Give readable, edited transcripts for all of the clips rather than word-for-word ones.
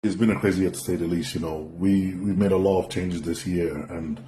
It's been a crazy year to say the least. We made a lot of changes this year, and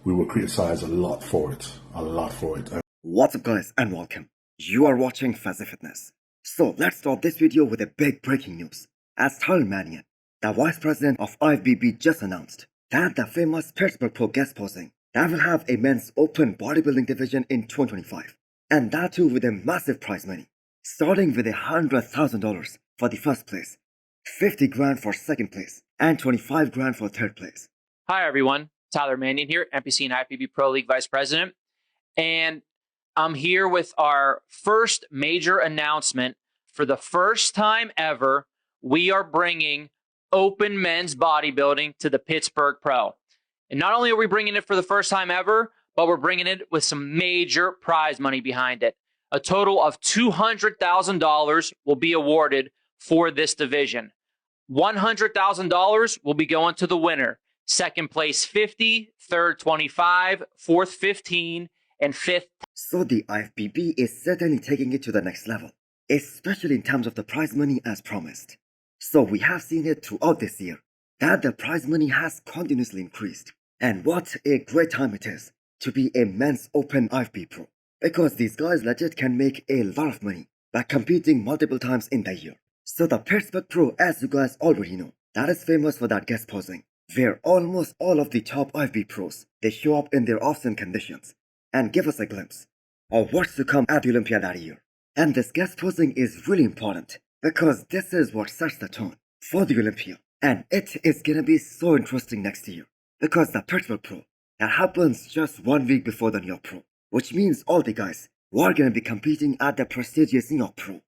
we were criticized a lot for it, And What's up guys and welcome. You are watching Fazi Fitness. So let's start this video with a big breaking news. As Tyler Mannion, the vice president of IFBB, just announced that the famous Pittsburgh Pro guest posing that will have a men's open bodybuilding division in 2025. And that too with a massive prize money. Starting with $100,000 for the first place, 50 grand for second place, and 25 grand for third place. Hi, everyone. Tyler Mannion here, NPC and IFBB Pro League Vice President. And I'm here with our first major announcement. For the first time ever, we are bringing open men's bodybuilding to the Pittsburgh Pro. And not only are we bringing it for the first time ever, but we're bringing it with some major prize money behind it. A total of $200,000 will be awarded for this division. $100,000 will be going to the winner. Second place 50, third 25, fourth 15, and fifth. So the IFBB is certainly taking it to the next level, especially in terms of the prize money as promised. So we have seen it throughout this year that the prize money has continuously increased. And what a great time it is to be a men's open IFBB Pro, because these guys legit can make a lot of money by competing multiple times in the year. So the Pittsburgh Pro, as you guys already know, that is famous for that guest posing, where almost all of the top IFBB pros, they show up in their off-season conditions and give us a glimpse of what's to come at the Olympia that year. And this guest posing is really important because this is what sets the tone for the Olympia. And it is gonna be so interesting next year because the Pittsburgh Pro, that happens just 1 week before the New York Pro, which means all the guys who are gonna be competing at the prestigious New York Pro,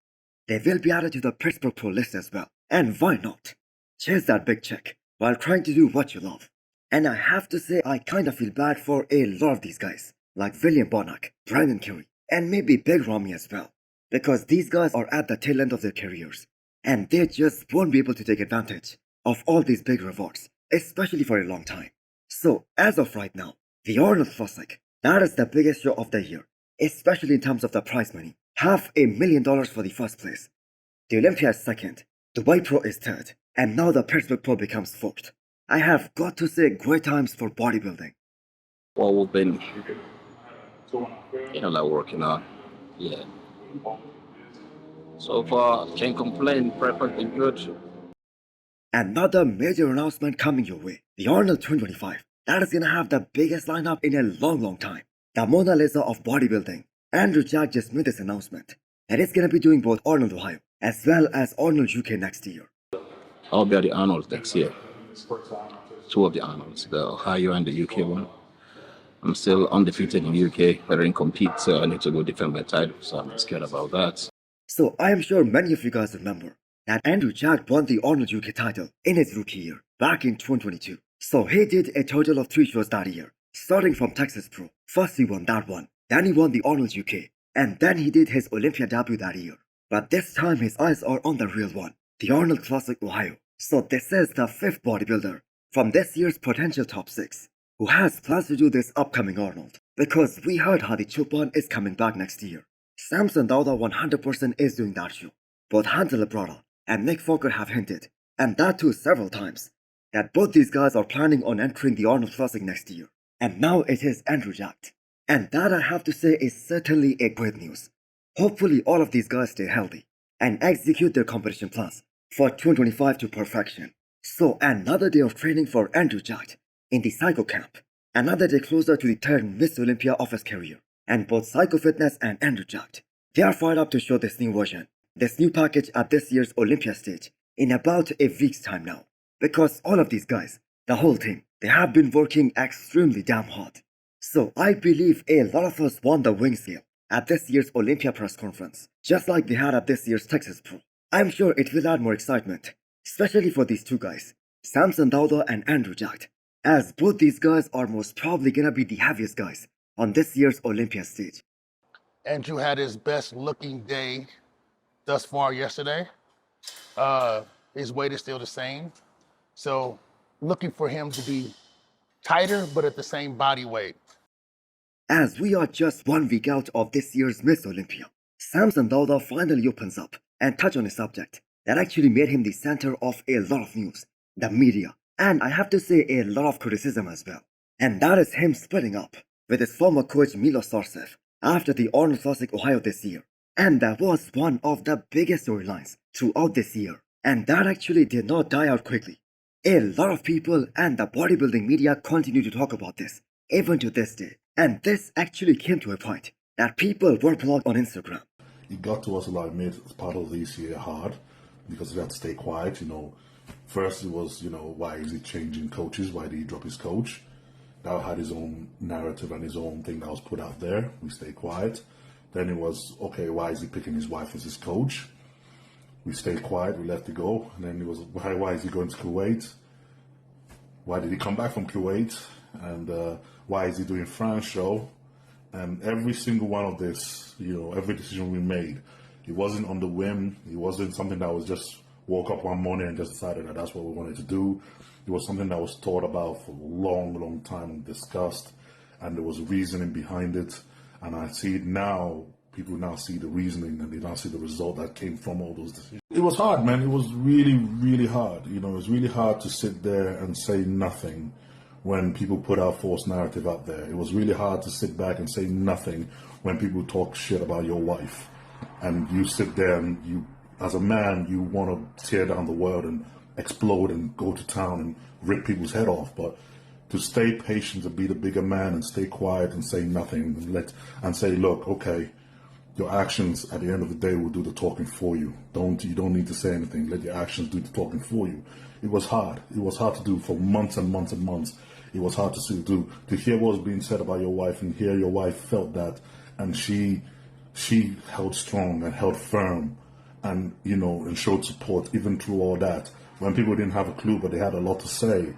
they will be added to the Pittsburgh Pro list as well. And why not? Chase that big check while trying to do what you love. And I have to say, I kind of feel bad for a lot of these guys, like William Bonac, Brandon Curry, and maybe Big Ramy as well, because these guys are at the tail end of their careers, and they just won't be able to take advantage of all these big rewards, especially for a long time. So, as of right now, the Arnold Classic, that is the biggest show of the year, especially in terms of the prize money. $500,000 for the first place. The Olympia is second, Dubai Pro is third, and now the Pittsburgh Pro becomes fourth. I have got to say, great times for bodybuilding. Well, we've been, working on. Yeah. So far, can't complain. Prep has been good. Another major announcement coming your way. The Arnold 2025. That is gonna have the biggest lineup in a long time. The Mona Lisa of bodybuilding. Andrew Jack just made this announcement that he's gonna be doing both Arnold Ohio as well as Arnold UK next year. I'll be at the Arnolds next year. Two of the Arnolds, the Ohio and the UK one. I'm still undefeated in the UK, but I didn't compete, so I need to go defend my title, so I'm not scared about that. So I am sure many of you guys remember that Andrew Jack won the Arnold UK title in his rookie year back in 2022. So he did a total of 3 shows that year, starting from Texas Pro. First he won that one, then he won the Arnold UK, and then he did his Olympia debut that year. But this time his eyes are on the real one, the Arnold Classic Ohio. So this is the 5th bodybuilder from this year's potential top 6 who has plans to do this upcoming Arnold, because we heard Hadi Choopan is coming back next year. Samson Dauda 100% is doing that show. Both Hunter Labrada and Nick Fokker have hinted, and that too several times, that both these guys are planning on entering the Arnold Classic next year. And now it is Andrew Jack. And that, I have to say, is certainly a great news. Hopefully all of these guys stay healthy and execute their competition plans for 2025 to perfection. So another day of training for Andrew Jack in the Psycho Camp. Another day closer to the 3rd Miss Olympia of his career. And both Psycho Fitness and Andrew Jack, they are fired up to show this new version, this new package at this year's Olympia stage in about a week's time now. Because all of these guys, the whole team, they have been working extremely damn hard. So I believe a lot of us want the wing seal at this year's Olympia press conference, just like they had at this year's Texas Pro. I'm sure it will add more excitement, especially for these two guys, Samson Dauda and Andrew Jack, as both these guys are most probably gonna be the heaviest guys on this year's Olympia stage. Andrew had his best looking day thus far yesterday. His weight is still the same. So looking for him to be tighter, but at the same body weight. As we are just 1 week out of this year's Miss Olympia, Samson Dauda finally opens up and touches on a subject that actually made him the center of a lot of news the media, and I have to say a lot of criticism as well. And that is him splitting up with his former coach Milos Sarcev after the Arnold Classic Ohio this year. And that was one of the biggest storylines throughout this year. And that actually did not die out quickly. A lot of people and the bodybuilding media continue to talk about this, even to this day. And this actually came to a point that people were blocked on Instagram. It got to us a lot. It made part of this year hard because we had to stay quiet. First it was, why is he changing coaches? Why did he drop his coach? That had his own narrative and his own thing that was put out there. We stayed quiet. Then it was, okay, why is he picking his wife as his coach? We stayed quiet, we let it go. And then it was, why is he going to Kuwait? Why did he come back from Kuwait? And why is he doing France show? And every single one of this, every decision we made, it wasn't on the whim. It wasn't something that was just woke up one morning and just decided that that's what we wanted to do. It was something that was thought about for a long, long time and discussed. And there was reasoning behind it. And I see it now. People now see the reasoning and they now see the result that came from all those decisions. It was hard, man. It was really, really hard. It was really hard to sit there and say nothing when people put out false narrative out there. It was really hard to sit back and say nothing when people talk shit about your wife. And you sit there and you, as a man, you want to tear down the world and explode and go to town and rip people's head off. But to stay patient, to be the bigger man and stay quiet and say nothing and say, look, okay, your actions at the end of the day will do the talking for you. You don't need to say anything. Let your actions do the talking for you. It was hard. It was hard to do for months and months and months. It was hard to hear what was being said about your wife and hear your wife felt that, and she held strong and held firm and and showed support even through all that. When people didn't have a clue but they had a lot to say,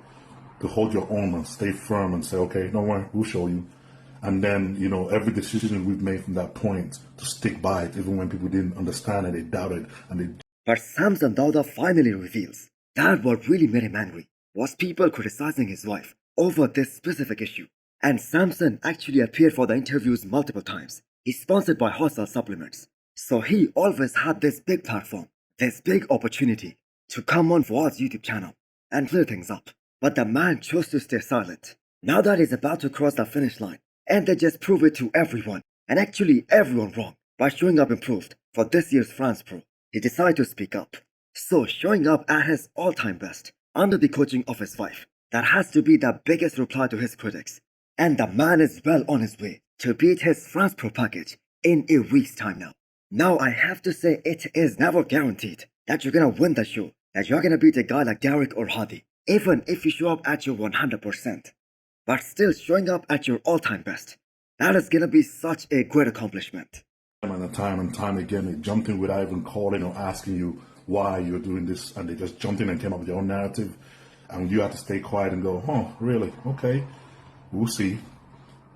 to hold your own and stay firm and say, okay, don't worry, we'll show you. And then, every decision we've made from that point to stick by it, even when people didn't understand and they doubted and they... But Samson Dauda finally reveals that what really made him angry was people criticizing his wife over this specific issue. And Samson actually appeared for the interviews multiple times. He's sponsored by Hostile Supplements. So he always had this big platform, this big opportunity to come on Fuad's YouTube channel and clear things up. But the man chose to stay silent. Now that he's about to cross the finish line, and they just prove it to everyone, and actually everyone wrong, by showing up improved for this year's France Pro, he decided to speak up. So showing up at his all-time best, under the coaching of his wife, that has to be the biggest reply to his critics. And the man is well on his way to beat his France Pro package in a week's time now. Now I have to say it is never guaranteed that you're gonna win the show, that you're gonna beat a guy like Derek or Hadi, even if you show up at your 100%. But still showing up at your all-time best, that is gonna be such a great accomplishment. And time again, they jumped in without even calling or asking you why you're doing this, and they just jumped in and came up with their own narrative, and you had to stay quiet and go, oh, really? Okay, we'll see.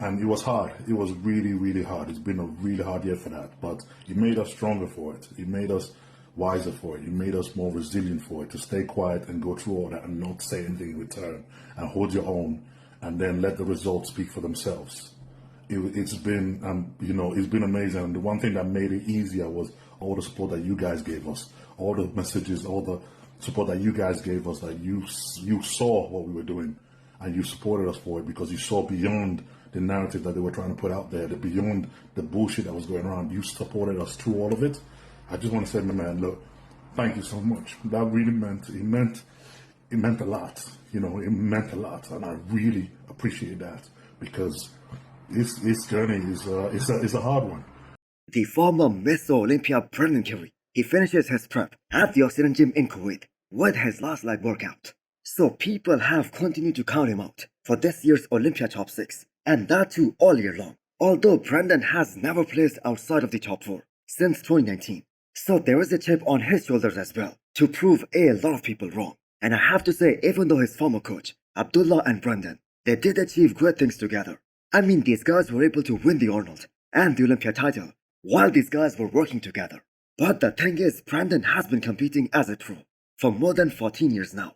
And it was hard. It was really, really hard. It's been a really hard year for that, but it made us stronger for it. It made us wiser for it. It made us more resilient for it, to stay quiet and go through all that and not say anything in return and hold your own, and then let the results speak for themselves. It's been, it's been amazing. And the one thing that made it easier was all the support that you guys gave us, all the messages, all the support that you guys gave us, that you saw what we were doing and you supported us for it because you saw beyond the narrative that they were trying to put out there, beyond the bullshit that was going around. You supported us through all of it. I just want to say, man, look, thank you so much. That really meant a lot. It meant a lot, and I really appreciate that because this journey is a hard one. The former Miss Olympia Brendan Curry, he finishes his prep at the Oxygen Gym in Kuwait with his last leg workout. So people have continued to count him out for this year's Olympia top 6, and that too all year long. Although Brendan has never placed outside of the top 4 since 2019. So there is a chip on his shoulders as well to prove a lot of people wrong. And I have to say, even though his former coach, Abdullah and Brendan, they did achieve great things together. I mean, these guys were able to win the Arnold and the Olympia title while these guys were working together. But the thing is, Brendan has been competing as a pro for more than 14 years now.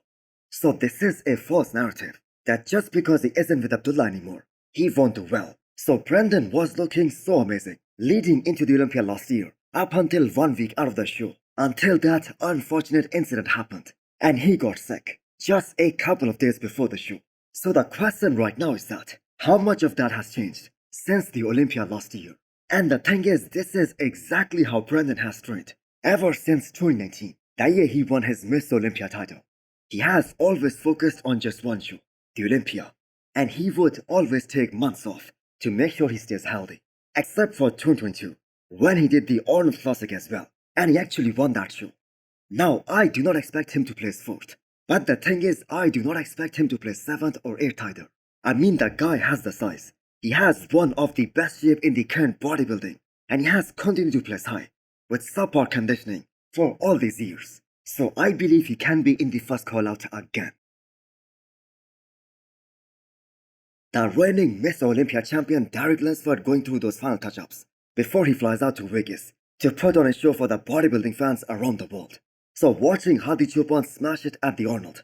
So this is a false narrative that just because he isn't with Abdullah anymore, he won't do well. So Brendan was looking so amazing leading into the Olympia last year, up until 1 week out of the show, until that unfortunate incident happened and he got sick. just a couple of days before the show. So the question right now is that, how much of that has changed since the Olympia last year? And the thing is, this is exactly how Brandon has trained ever since 2019, the year he won his Miss Olympia title. He has always focused on just one show, the Olympia, and he would always take months off to make sure he stays healthy, except for 2022, when he did the Arnold Classic as well, and he actually won that show. Now, I do not expect him to place 4th, but the thing is, I do not expect him to place 7th or 8th either. I mean, the guy has the size. He has one of the best shape in the current bodybuilding, and he has continued to place high, with subpar conditioning, for all these years. So I believe he can be in the first call-out again. The reigning Miss Olympia champion Derek Lunsford going through those final touch-ups before he flies out to Vegas to put on a show for the bodybuilding fans around the world. So watching Hadi Choopan smash it at the Arnold,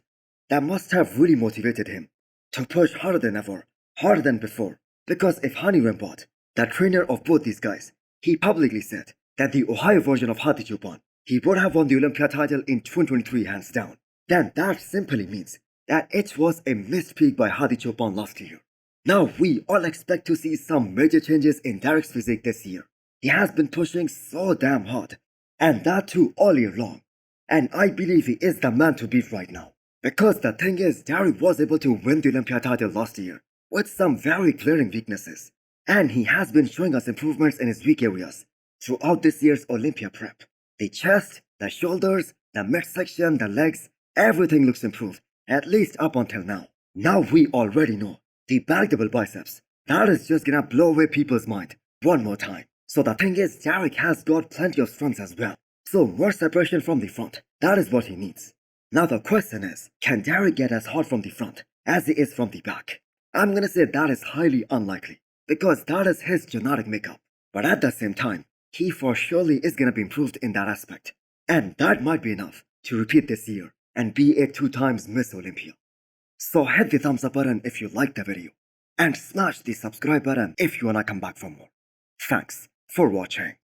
that must have really motivated him to push harder than ever, harder than before. Because if Hani Rambot, the trainer of both these guys, he publicly said that the Ohio version of Hadi Choopan, he would have won the Olympia title in 2023 hands down, then that simply means that it was a missed peak by Hadi Choopan last year. Now we all expect to see some major changes in Derek's physique this year. He has been pushing so damn hard, and that too all year long. And I believe he is the man to beat right now. Because the thing is, Derek was able to win the Olympia title last year with some very glaring weaknesses. And he has been showing us improvements in his weak areas throughout this year's Olympia prep. The chest, the shoulders, the midsection, the legs, everything looks improved, at least up until now. Now we already know the back double biceps, that is just gonna blow away people's mind one more time. So the thing is, Derek has got plenty of strengths as well. So more separation from the front, that is what he needs. Now the question is, can Derek get as hard from the front as he is from the back? I'm gonna say that is highly unlikely, because that is his genetic makeup. But at the same time, he for surely is gonna be improved in that aspect. And that might be enough to repeat this year and be a 2 times Miss Olympia. So hit the thumbs up button if you liked the video, and smash the subscribe button if you wanna come back for more. Thanks for watching.